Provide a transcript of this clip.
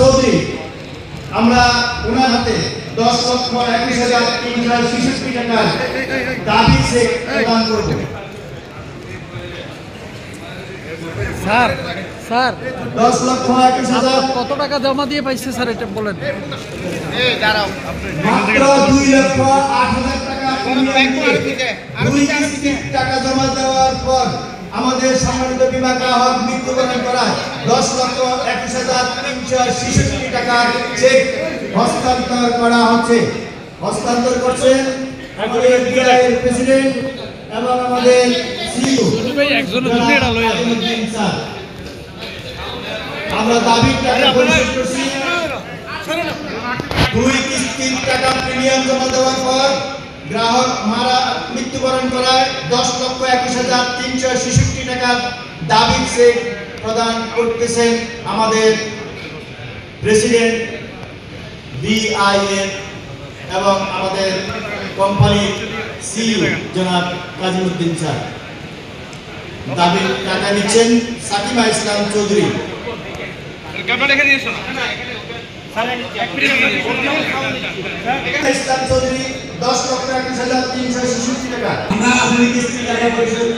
চৌধুরী আমরা ওনার হাতে 10,21,366 টাকার দাবি চেক প্রদান করব। স্যার স্যার 10,21,000 কত টাকা জমা দিয়ে পাইছে স্যার এটা বলেন। মাত্র 2,08,000 টাকা দুই কিস্তি টাকা জমা দেওয়ার পর আমাদের সম্মানিত বীমা গ্রাহক মৃত্যুবরণ করায় 10,21,366 টাকার চেক হস্তান্তর করা হচ্ছে। হস্তান্তর করছে আমাদের বিআইএর প্রেসিডেন্ট এবং আমাদের সিইও স্যার। আমরা দাবির টাকা পরিশোধ করছি। দুই কিস্তির টাকা প্রিমিয়াম জমা দেওয়ার পর গ্রাহক মৃত্যুবরণ করায় 10,21,366 টাকার দাবি চেক প্রদান করতেছেন আমাদের প্রেসিডেন্ট বিআইএ এবং আমাদের কোম্পানির সিইও জনাব কাজীমউদ্দিন স্যার। দাবি টাকা নিচ্ছেন সাকিমা ইসলাম চৌধুরী। ইসলাম চৌধুরী 10,21,366 টাকা। আমরা আপনাদের কিস্তির টাকা পরিশোধ